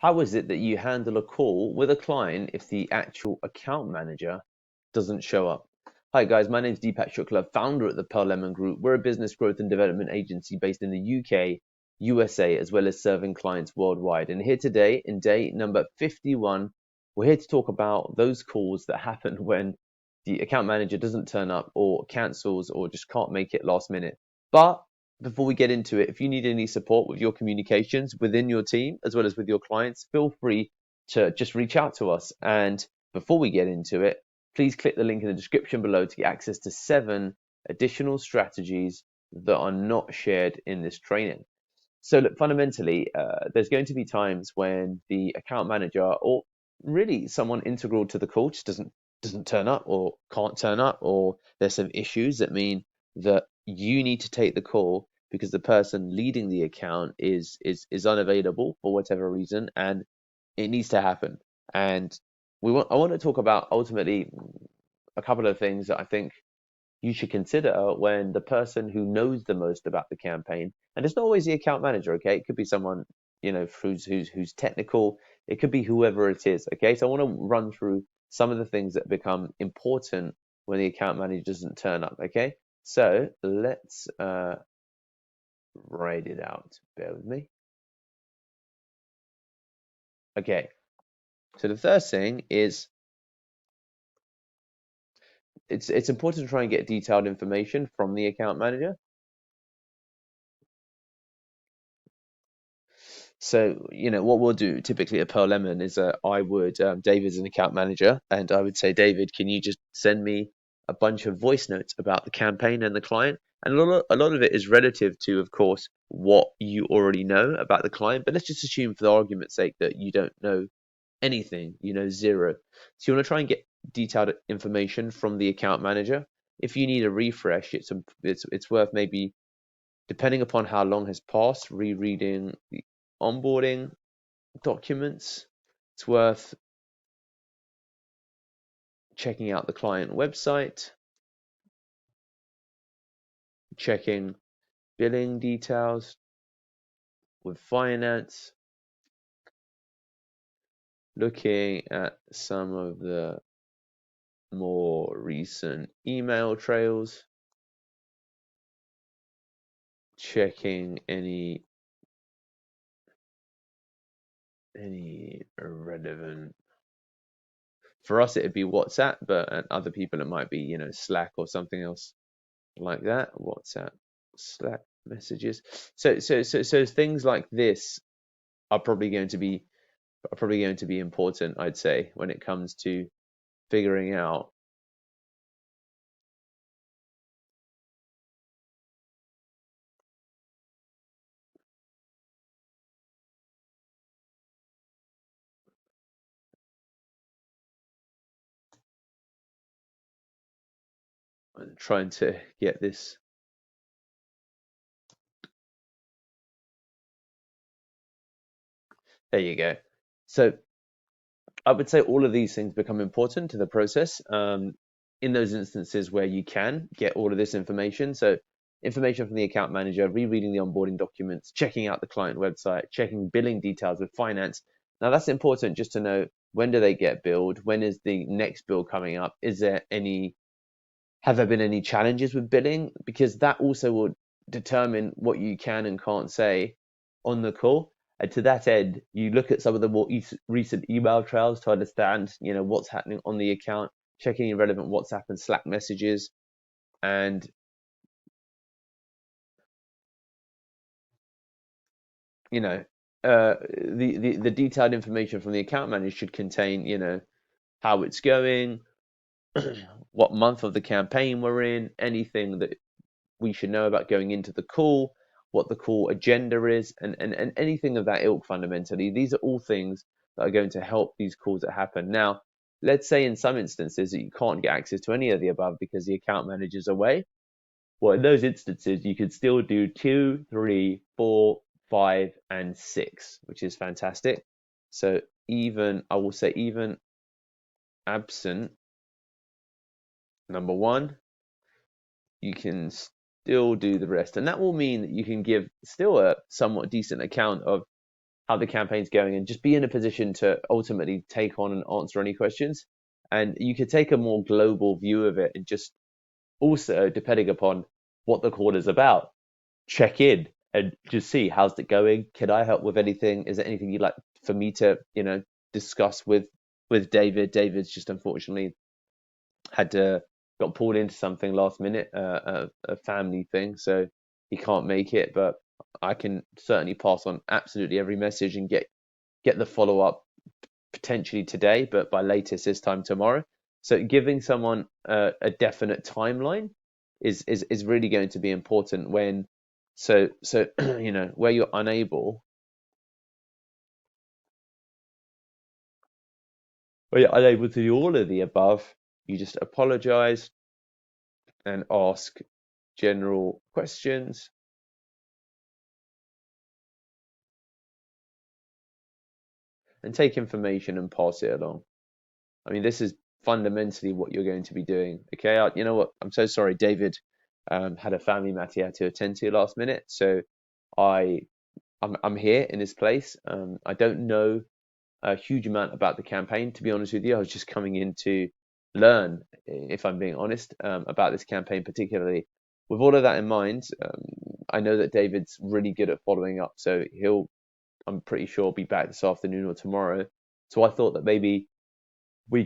How is it that you handle a call with a client if the actual account manager doesn't show up? Hi guys, my name is Deepak Shukla, founder at the Pearl Lemon Group. We're a business growth and development agency based in the UK, USA, as well as serving clients worldwide. And here today, in day number 51, we're here to talk about those calls that happen when the account manager doesn't turn up or cancels or just can't make it last minute. But before we get into it, if you need any support with your communications within your team as well as with your clients, feel free to just reach out to us. And before we get into it, please click the link in the description below to get access to 7 additional strategies that are not shared in this training. So look, fundamentally, there's going to be times when the account manager or really someone integral to the call just doesn't turn up or can't turn up, or there's some issues that mean that you need to take the call because the person leading the account is unavailable for whatever reason, and it needs to happen. And I want to talk about ultimately a couple of things that I think you should consider when the person who knows the most about the campaign, and it's not always the account manager, okay? It could be someone, who's technical. It could be whoever it is, okay? So I want to run through some of the things that become important when the account manager doesn't turn up, okay? So let's write it out. Bear with me. Okay. So the first thing is it's important to try and get detailed information from the account manager. So, what we'll do typically at Pearl Lemon is David's an account manager, and I would say, David, can you just send me a bunch of voice notes about the campaign and the client? And a lot of it is relative to, of course, what you already know about the client. But let's just assume, for the argument's sake, that you don't know anything, you know zero. So you want to try and get detailed information from the account manager. If you need a refresh, it's worth maybe, depending upon how long has passed, rereading the onboarding documents. It's worth checking out the client website, checking billing details with finance, looking at some of the more recent email trails, checking any relevant. For us, it'd be WhatsApp, but other people it might be, Slack or something else like that. WhatsApp, Slack messages. So things like this are probably going to be important, I'd say, when it comes to figuring out and trying to get this. There you go. So I would say all of these things become important to the process, in those instances where you can get all of this information. So information from the account manager, rereading the onboarding documents, checking out the client website, checking billing details with finance. Now that's important just to know, when do they get billed? When is the next bill coming up? Have there been any challenges with billing? Because that also will determine what you can and can't say on the call. And to that end, you look at some of the more recent email trails to understand, what's happening on the account, checking irrelevant WhatsApp and Slack messages, and the detailed information from the account manager should contain, how it's going, what month of the campaign we're in, anything that we should know about going into the call, what the call agenda is, and anything of that ilk. Fundamentally, these are all things that are going to help these calls that happen. Now, let's say in some instances that you can't get access to any of the above because the account manager's away. Well, in those instances, you could still do 2, 3, 4, 5, and 6, which is fantastic. So I will say, even absent number 1, you can still do the rest, and that will mean that you can give still a somewhat decent account of how the campaign's going, and just be in a position to ultimately take on and answer any questions. And you could take a more global view of it, and just also, depending upon what the call is about, check in and just see how's it going. Can I help with anything? Is there anything you'd like for me to, discuss with David? David's just unfortunately had to got pulled into something last minute, a family thing, so he can't make it. But I can certainly pass on absolutely every message and get the follow up potentially today, but by latest this time tomorrow. So giving someone a definite timeline is really going to be important when where you're unable to do all of the above, you just apologize and ask general questions and take information and pass it along. I mean, this is fundamentally what you're going to be doing. Okay, you know what? I'm so sorry, David had a family matter he had to attend to last minute, so I'm here in his place. I don't know a huge amount about the campaign, to be honest with you. I was just coming in to learn, if I'm being honest, about this campaign particularly. With all of that in mind, I know that David's really good at following up, so I'm pretty sure, be back this afternoon or tomorrow. So I thought that maybe I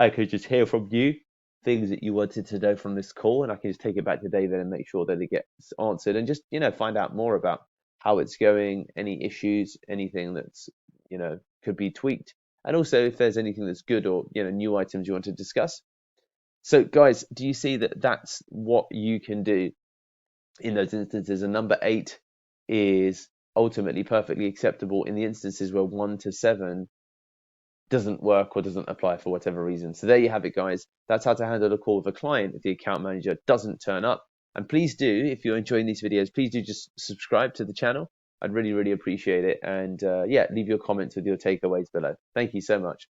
could just hear from you things that you wanted to know from this call, and I can just take it back to David and make sure that it gets answered, and just find out more about how it's going, any issues, anything that's could be tweaked, and also if there's anything that's good or new items you want to discuss. So guys, do you see that that's what you can do in those instances? And number 8 is ultimately perfectly acceptable in the instances where 1 to 7 doesn't work or doesn't apply for whatever reason. So there you have it, guys. That's how to handle a call with a client if the account manager doesn't turn up. And please do, if you're enjoying these videos, please do just subscribe to the channel. I'd really, really appreciate it. And leave your comments with your takeaways below. Thank you so much.